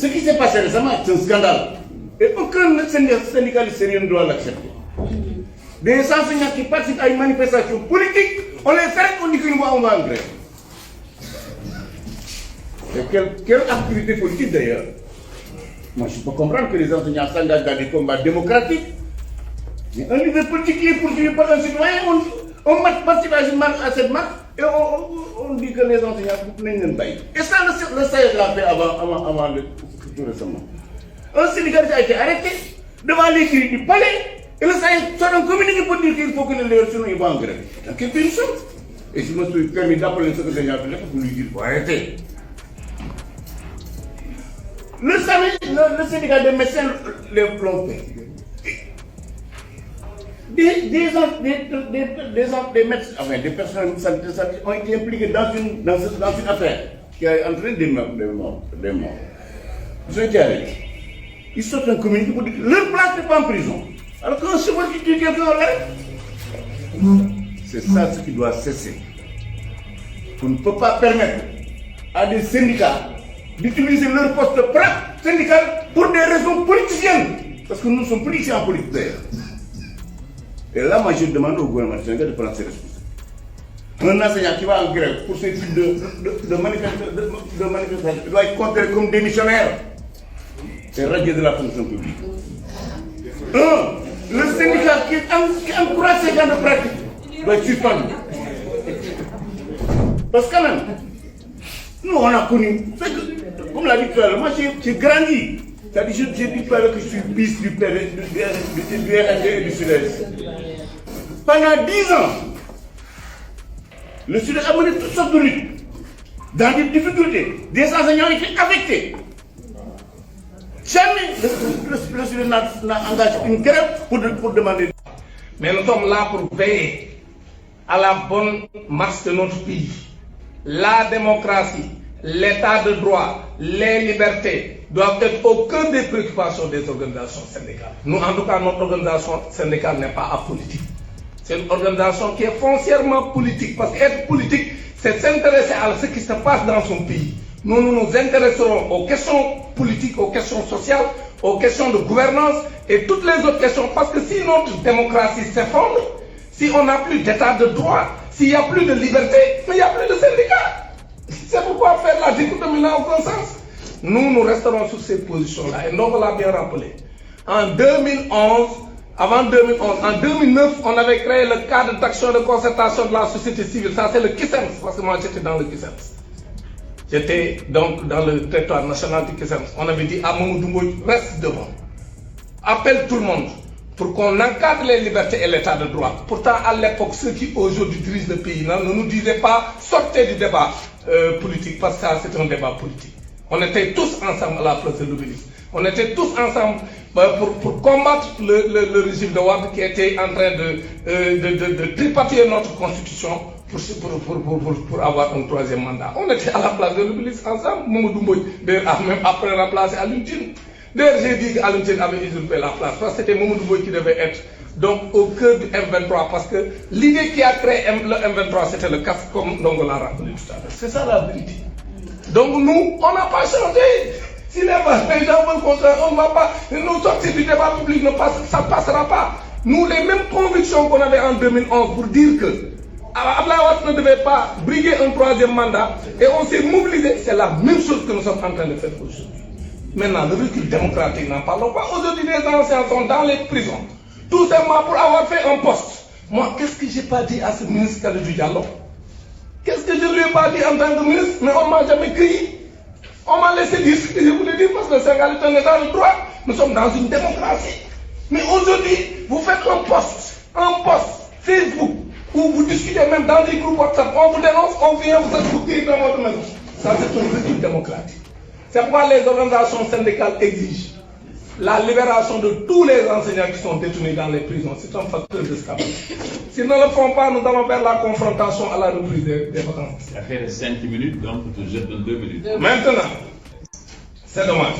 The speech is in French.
Ce qui s'est passé récemment est un scandale. Et aucun syndicaliste sérieux ne doit l'accepter. Des enseignants qui participent à une manifestation politique, on les arrête, on dit qu'une fois on va en grève. Et quelle activité politique d'ailleurs? Moi je peux comprendre que les enseignants s'engagent dans des combats démocratiques. Mais un leader politique qui est poursuivi par un citoyen, on participe à cette marche et on dit que les enseignants ne peuvent pas. Et ça, le SAES l'a fait avant tout récemment. Un syndicaliste a été arrêté devant les cris du palais et le SAES sort un communiqué pour dire qu'il faut que les leaders sinon ils vont en grève. Donc c'est une chose. Et je me suis permis d'appeler le secrétaire général pour lui dire qu'il faut arrêter. Le syndicat des médecins l'ont fait. Des médecins, enfin des personnes de santé ont été impliquées dans une affaire qui a entraîné des morts. Ils ont été arrêtés. Ils sortent un communiqué pour dire que leur place n'est pas en prison. Alors qu'un chauffeur qui tue quelqu'un, on l'arrête. C'est ça ce qui doit cesser. On ne peut pas permettre à des syndicats d'utiliser leur poste syndical pour des raisons politiciennes. Parce que nous sommes politiciens en politique d'ailleurs. Et là, moi, je demande au gouvernement sénégalais de prendre ses responsabilités. Un enseignant qui va en grève pour ce type de manifestation doit être considéré comme démissionnaire et radié de la fonction publique. Le syndicat qui encourage ces gens de pratique doit être suspendu. Parce que quand même, nous, on a connu, comme l'a dit tout à l'heure, moi j'ai grandi. C'est-à-dire, j'ai dit tout à l'heure que je suis fils du RND et du Sud-Est. Pendant 10 ans, le Sud-Est a mené toutes sortes de luttes, dans des difficultés. Des enseignants étaient affectés. Jamais le Sud-Est n'a engagé une grève pour demander. Mais nous sommes là pour veiller à la bonne marche de notre pays. La démocratie, l'état de droit, les libertés doivent être au cœur des préoccupations des organisations syndicales. Nous, en tout cas, notre organisation syndicale n'est pas apolitique. C'est une organisation qui est foncièrement politique, parce qu'être politique, c'est s'intéresser à ce qui se passe dans son pays. Nous nous intéresserons aux questions politiques, aux questions sociales, aux questions de gouvernance et toutes les autres questions, parce que si notre démocratie s'effondre, si on n'a plus d'état de droit, s'il n'y a plus de liberté, mais il n'y a plus de syndicats. C'est pourquoi faire la dichotomie n'a aucun sens. Nous resterons sur ces positions-là. Et Ndongo l'a bien rappelé. En 2011, avant 2011, en 2009, on avait créé le cadre d'action de concertation de la société civile. Ça, c'est le KISEMS, parce que moi, j'étais dans le KISEMS. J'étais donc dans le territoire national du KISEMS. On avait dit à Mamadou Mboye, reste devant. Appelle tout le monde pour qu'on encadre les libertés et l'état de droit. Pourtant, à l'époque, ceux qui aujourd'hui dirigent le pays ne nous disaient pas sortez du débat politique, parce que ça, c'est un débat politique. On était tous ensemble à la place de l'Obélisque. On était tous ensemble pour combattre le régime de Wade qui était en train de tripatouiller notre constitution pour avoir un troisième mandat. On était à la place de l'Obélisque ensemble. Mamadou Mboye, d'ailleurs, même après remplacé Alioune Tine. D'ailleurs, j'ai dit qu'Alioune Tine avait usurpé la place, parce que c'était Mamadou Mboye qui devait être donc au cœur du M23, parce que l'idée qui a créé le M23, c'était le CAF, comme Ndongo l'a rappelé tout à l'heure. C'est ça la vérité. Donc nous, on n'a pas changé. Si les gens veulent qu'on change, on ne va pas. Nous sortir du débat public, ça ne passera pas. Nous, les mêmes convictions qu'on avait en 2011 pour dire que Abdoulaye Wade ne devait pas briguer un troisième mandat, et on s'est mobilisé, c'est la même chose que nous sommes en train de faire aujourd'hui. Maintenant, le recul démocratique, n'en parlons pas. Aujourd'hui, les anciens sont dans les prisons, tout simplement pour avoir fait un poste. Moi, qu'est-ce que je n'ai pas dit à ce ministre Kalidou Diallo? Qu'est-ce que je ne lui ai pas dit en tant que ministre? Mais on ne m'a jamais cueilli. On m'a laissé dire ce que je voulais dire, parce que le Sénégal est un état de droit. Nous sommes dans une démocratie. Mais aujourd'hui, vous faites un post Facebook, où vous discutez même dans des groupes WhatsApp, on vous dénonce, on vient vous expliquer dans votre maison. Ça, c'est un recul démocratique. C'est pourquoi les organisations syndicales exigent la libération de tous les enseignants qui sont détenus dans les prisons. C'est un facteur de scandale. S'ils ne le font pas, nous allons faire la confrontation à la reprise des vacances. Ça fait 5 minutes, donc je donne 2 minutes. Maintenant, c'est dommage.